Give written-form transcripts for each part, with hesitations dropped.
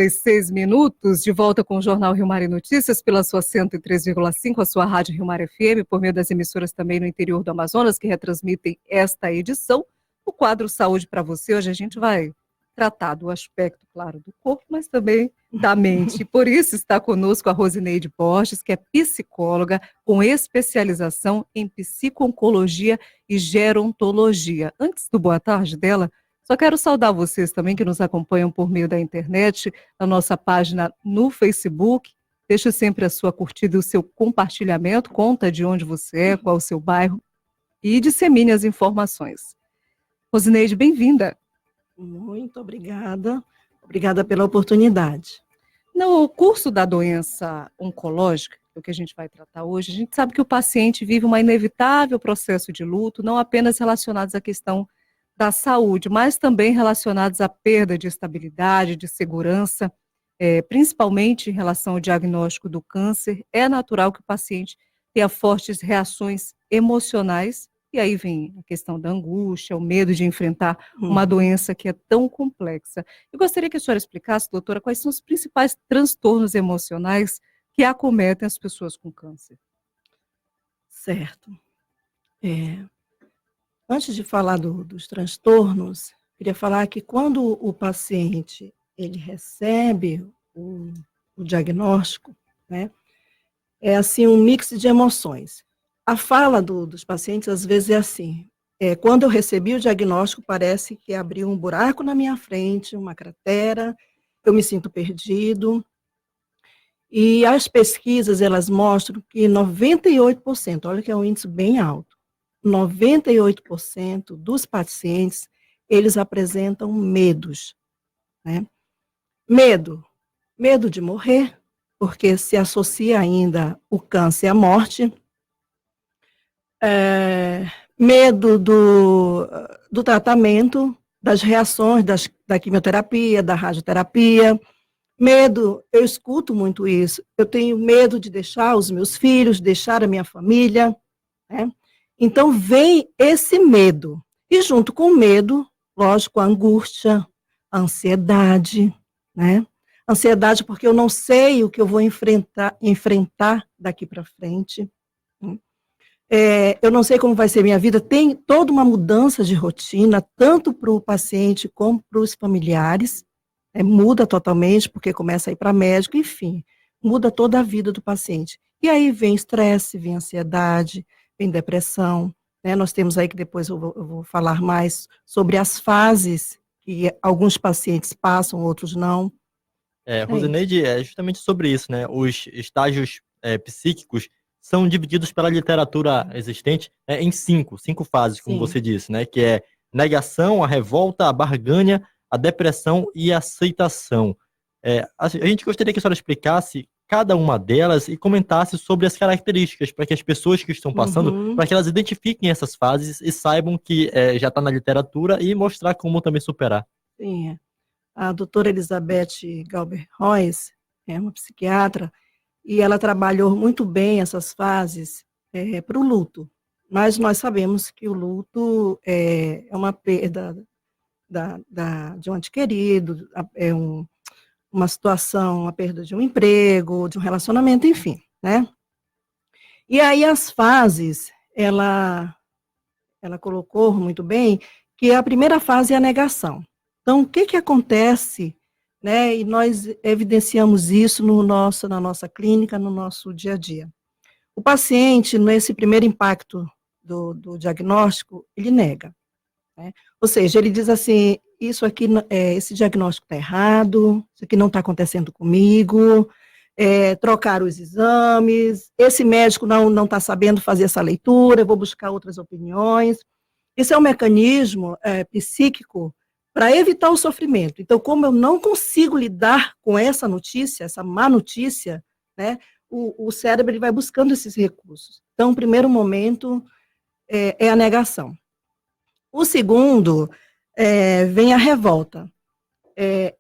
6 minutos, de volta com o Jornal Rio Mar e Notícias, pela sua 103,5, a sua rádio Rio Mar FM, por meio das emissoras também no interior do Amazonas, que retransmitem esta edição. O quadro Saúde para você, hoje a gente vai tratar do aspecto, claro, do corpo, mas também da mente. Por isso está conosco a Rosineide Borges, que é psicóloga com especialização em psico-oncologia e gerontologia. Antes do boa tarde dela, só quero saudar vocês também que nos acompanham por meio da internet, na nossa página no Facebook. Deixe sempre a sua curtida e o seu compartilhamento, conta de onde você é, qual o seu bairro e dissemine as informações. Rosineide, bem-vinda. Muito obrigada. Obrigada pela oportunidade. No curso da doença oncológica, o que a gente vai tratar hoje, a gente sabe que o paciente vive um inevitável processo de luto, não apenas relacionados à questão da saúde, mas também relacionados à perda de estabilidade, de segurança, principalmente em relação ao diagnóstico do câncer. É natural que o paciente tenha fortes reações emocionais, e aí vem a questão da angústia, o medo de enfrentar uma doença que é tão complexa. Eu gostaria que a senhora explicasse, doutora, quais são os principais transtornos emocionais que acometem as pessoas com câncer. Certo. Antes de falar dos transtornos, queria falar que quando o paciente ele recebe o diagnóstico, né, é assim um mix de emoções. A fala dos pacientes às vezes é assim: quando eu recebi o diagnóstico, parece que abriu um buraco na minha frente, uma cratera, eu me sinto perdido. E as pesquisas, elas mostram que 98%, olha que é um índice bem alto, 98% dos pacientes, eles apresentam medos, né? Medo de morrer, porque se associa ainda o câncer à morte. Medo do tratamento, das reações da quimioterapia, da radioterapia. Medo, eu escuto muito isso, eu tenho medo de deixar os meus filhos, deixar a minha família, né? Então, vem esse medo. E junto com o medo, lógico, a angústia, a ansiedade, né? Ansiedade porque eu não sei o que eu vou enfrentar daqui para frente. Eu não sei como vai ser minha vida. Tem toda uma mudança de rotina, tanto para o paciente como para os familiares. Muda totalmente, porque começa a ir para médico, enfim, muda toda a vida do paciente. E aí vem estresse, vem ansiedade, vem depressão, né? Nós temos aí, que depois eu vou falar mais sobre as fases que alguns pacientes passam, outros não. Rosineide, é justamente sobre isso, né? Os estágios psíquicos são divididos pela literatura existente em cinco fases, como você disse, né? Que é negação, a revolta, a barganha, a depressão e a aceitação. A gente gostaria que a senhora explicasse cada uma delas e comentasse sobre as características, para que as pessoas que estão passando, para que elas identifiquem essas fases e saibam que já está na literatura, e mostrar como também superar. Sim, a doutora Elizabeth Galber-Royce é uma psiquiatra, e ela trabalhou muito bem essas fases para o luto. Mas nós sabemos que o luto é uma perda de um ente querido, uma situação, a perda de um emprego, de um relacionamento, enfim, né? E aí as fases, ela colocou muito bem que a primeira fase é a negação. Então, o que acontece, né? E nós evidenciamos isso na nossa clínica, no nosso dia a dia. O paciente, nesse primeiro impacto do diagnóstico, ele nega. Ou seja, ele diz assim: isso aqui, esse diagnóstico está errado, isso aqui não está acontecendo comigo, trocar os exames, esse médico não está sabendo fazer essa leitura, eu vou buscar outras opiniões. Esse é um mecanismo psíquico para evitar o sofrimento. Então, como eu não consigo lidar com essa notícia, essa má notícia, né, o cérebro ele vai buscando esses recursos. Então, o primeiro momento é a negação. O segundo, vem a revolta.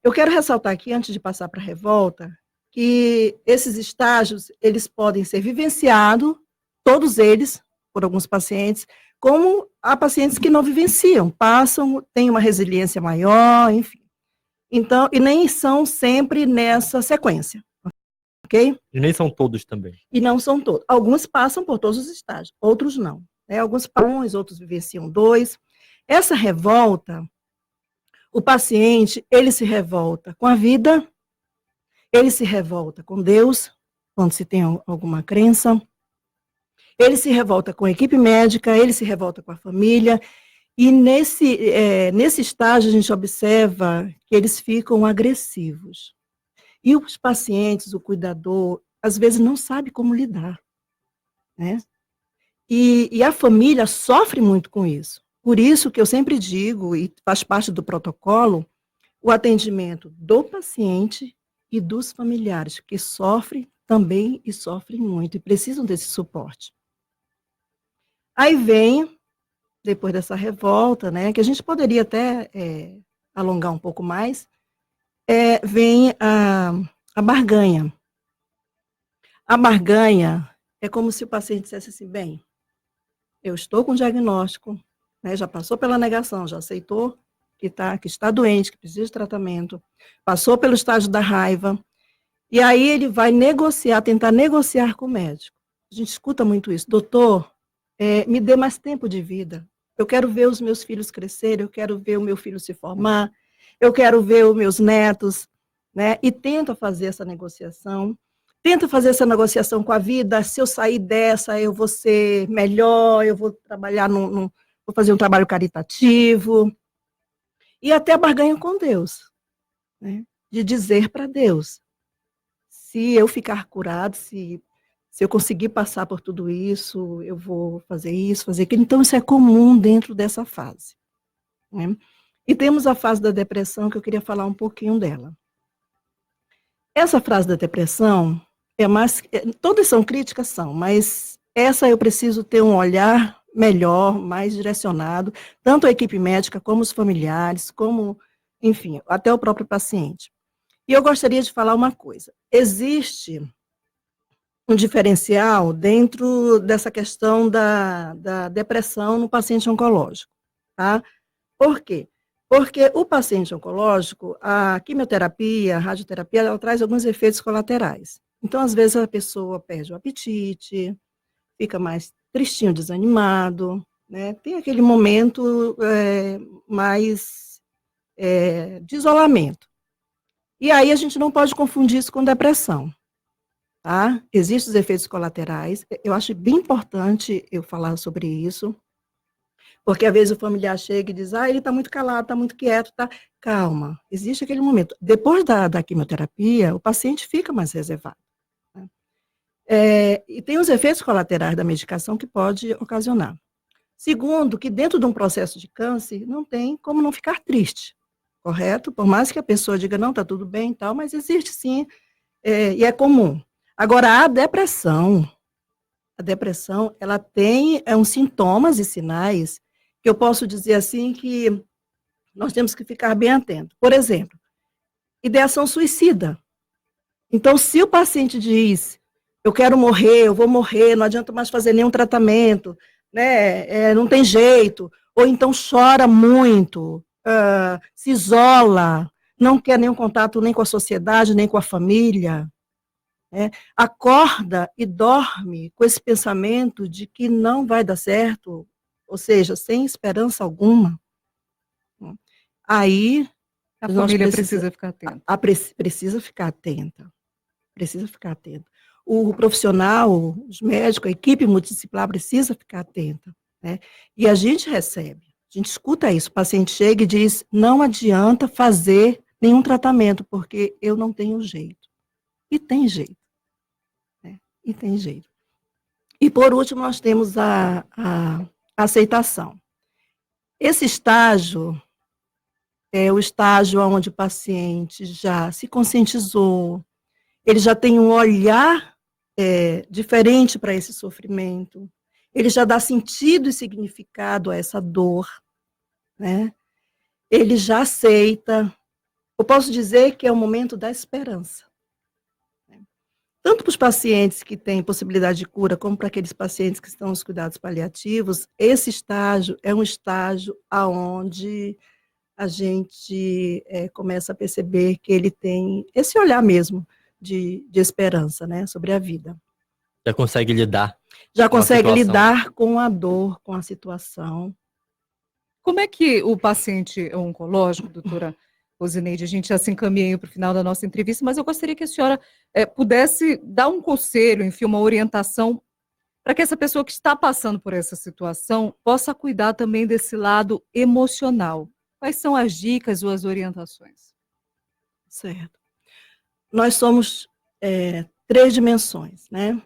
Eu quero ressaltar aqui, antes de passar para a revolta, que esses estágios, eles podem ser vivenciados, todos eles, por alguns pacientes, como há pacientes que não vivenciam, passam, têm uma resiliência maior, enfim. Então, e nem são sempre nessa sequência, ok? E nem são todos também. E não são todos. Alguns passam por todos os estágios, outros não. Né? Alguns passam, outros vivenciam 2. Essa revolta, o paciente, ele se revolta com a vida, ele se revolta com Deus, quando se tem alguma crença, ele se revolta com a equipe médica, ele se revolta com a família, e nesse estágio a gente observa que eles ficam agressivos. E os pacientes, o cuidador, às vezes não sabe como lidar, né? E a família sofre muito com isso. Por isso que eu sempre digo, e faz parte do protocolo, o atendimento do paciente e dos familiares, que sofrem também e sofrem muito, e precisam desse suporte. Aí vem, depois dessa revolta, né, que a gente poderia até alongar um pouco mais, vem a barganha. A barganha é como se o paciente dissesse assim, bem, eu estou com diagnóstico, né, já passou pela negação, já aceitou que está doente, que precisa de tratamento, passou pelo estágio da raiva, e aí ele vai negociar, tentar negociar com o médico. A gente escuta muito isso, doutor, me dê mais tempo de vida, eu quero ver os meus filhos crescerem, eu quero ver o meu filho se formar, eu quero ver os meus netos, né, e tenta fazer essa negociação, com a vida, se eu sair dessa, eu vou ser melhor, eu vou trabalhar, vou fazer um trabalho caritativo, e até a barganha com Deus, né, de dizer para Deus, se eu ficar curado, se eu conseguir passar por tudo isso, eu vou fazer isso, fazer aquilo. Então, isso é comum dentro dessa fase, né? E temos a fase da depressão, que eu queria falar um pouquinho dela. Essa fase da depressão, todas são críticas, mas essa eu preciso ter um olhar melhor, mais direcionado, tanto a equipe médica, como os familiares, como, enfim, até o próprio paciente. E eu gostaria de falar uma coisa. Existe um diferencial dentro dessa questão da depressão no paciente oncológico, tá? Por quê? Porque o paciente oncológico, a quimioterapia, a radioterapia, ela traz alguns efeitos colaterais. Então, às vezes, a pessoa perde o apetite, fica mais tristinho, desanimado, né? Tem aquele momento mais de isolamento. E aí a gente não pode confundir isso com depressão. Tá? Existem os efeitos colaterais, eu acho bem importante eu falar sobre isso, porque às vezes o familiar chega e diz, ele está muito calado, está muito quieto, tá? Calma, existe aquele momento. Depois da quimioterapia, o paciente fica mais reservado. Né? E tem os efeitos colaterais da medicação que pode ocasionar. Segundo, que dentro de um processo de câncer, não tem como não ficar triste, correto? Por mais que a pessoa diga, não, está tudo bem e tal, mas existe sim, e é comum. Agora, a depressão, ela tem uns sintomas e sinais que eu posso dizer assim que nós temos que ficar bem atentos. Por exemplo, ideação suicida. Então, se o paciente diz, eu quero morrer, eu vou morrer, não adianta mais fazer nenhum tratamento, né, não tem jeito, ou então chora muito, se isola, não quer nenhum contato nem com a sociedade, nem com a família, acorda e dorme com esse pensamento de que não vai dar certo, ou seja, sem esperança alguma, aí a família precisa ficar atenta. Precisa ficar atenta. Precisa ficar atenta. O profissional, os médicos, a equipe multidisciplinar precisa ficar atenta. Né? E a gente recebe, a gente escuta isso, o paciente chega e diz, não adianta fazer nenhum tratamento, porque eu não tenho jeito. E tem jeito. E tem jeito. E, por último, nós temos a aceitação. Esse estágio é o estágio onde o paciente já se conscientizou, ele já tem um olhar diferente para esse sofrimento, ele já dá sentido e significado a essa dor, né? Ele já aceita. Eu posso dizer que é o momento da esperança. Tanto para os pacientes que têm possibilidade de cura, como para aqueles pacientes que estão nos cuidados paliativos, esse estágio é um estágio onde a gente começa a perceber que ele tem esse olhar mesmo de esperança, né, sobre a vida. Já consegue lidar. Já consegue lidar com a dor, com a situação. Como é que o paciente oncológico, doutora Rosineide, a gente já se encaminha para o final da nossa entrevista, mas eu gostaria que a senhora pudesse dar um conselho, enfim, uma orientação, para que essa pessoa que está passando por essa situação possa cuidar também desse lado emocional. Quais são as dicas ou as orientações? Certo. Nós somos 3 dimensões, né?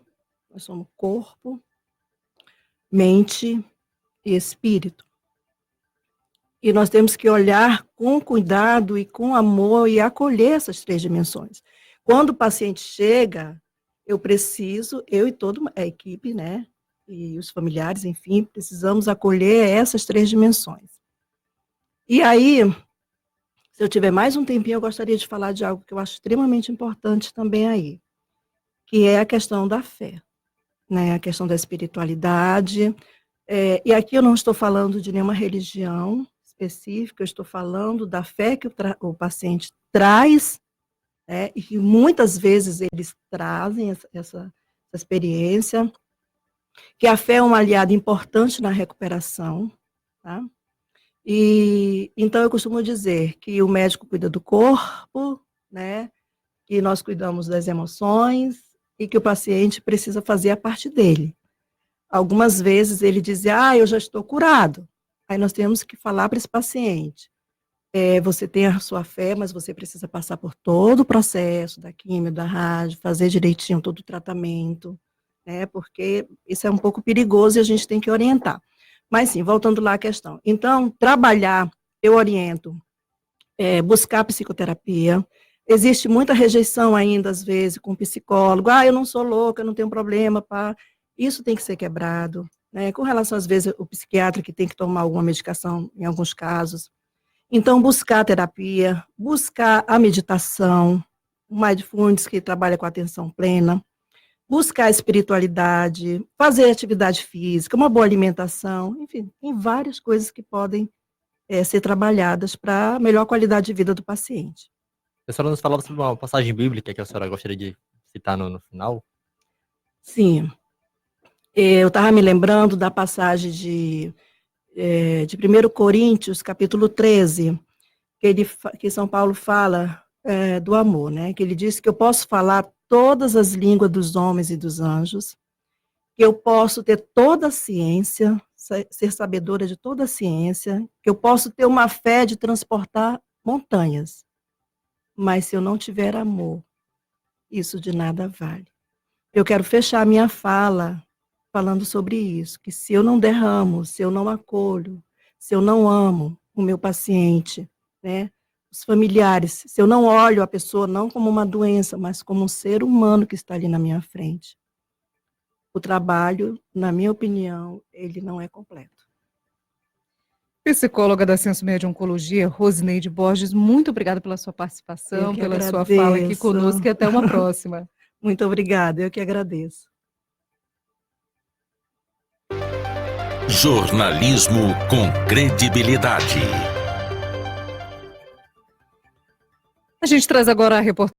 Nós somos corpo, mente e espírito. E nós temos que olhar com cuidado e com amor e acolher essas 3 dimensões. Quando o paciente chega, eu e toda a equipe, né? E os familiares, enfim, precisamos acolher essas 3 dimensões. E aí, se eu tiver mais um tempinho, eu gostaria de falar de algo que eu acho extremamente importante também aí, que é a questão da fé, né? A questão da espiritualidade. E aqui eu não estou falando de nenhuma religião específica, eu estou falando da fé que o paciente traz, né? E que muitas vezes eles trazem essa experiência, que a fé é um aliado importante na recuperação, tá? E então eu costumo dizer que o médico cuida do corpo, né? Que nós cuidamos das emoções e que o paciente precisa fazer a parte dele. Algumas vezes ele diz, eu já estou curado. Aí nós temos que falar para esse paciente, você tem a sua fé, mas você precisa passar por todo o processo da quimio, da rádio, fazer direitinho todo o tratamento, né? Porque isso é um pouco perigoso e a gente tem que orientar. Mas sim, voltando lá à questão. Então, trabalhar, eu oriento, buscar psicoterapia. Existe muita rejeição ainda, às vezes, com o psicólogo. Eu não sou louca, eu não tenho problema, pá. Isso tem que ser quebrado, né? Com relação, às vezes, o psiquiatra que tem que tomar alguma medicação, em alguns casos. Então, buscar a terapia, buscar a meditação, o Mindfulness, que trabalha com a atenção plena, buscar a espiritualidade, fazer atividade física, uma boa alimentação, enfim, tem várias coisas que podem ser trabalhadas para melhor qualidade de vida do paciente. A senhora nos falava sobre uma passagem bíblica que a senhora gostaria de citar no final? Sim. Eu estava me lembrando da passagem de 1 Coríntios, capítulo 13, que São Paulo fala do amor, né? Que ele diz que eu posso falar todas as línguas dos homens e dos anjos, que eu posso ter toda a ciência, ser sabedora de toda a ciência, que eu posso ter uma fé de transportar montanhas, mas se eu não tiver amor, isso de nada vale. Eu quero fechar a minha fala falando sobre isso, que se eu não derramo, se eu não acolho, se eu não amo o meu paciente, né, os familiares, se eu não olho a pessoa não como uma doença, mas como um ser humano que está ali na minha frente, o trabalho, na minha opinião, ele não é completo. Psicóloga da Senso Médio Oncologia, Rosineide Borges, muito obrigada pela sua participação, pela sua fala aqui conosco e até uma próxima. Muito obrigada, eu que agradeço. Jornalismo com credibilidade. A gente traz agora a reportagem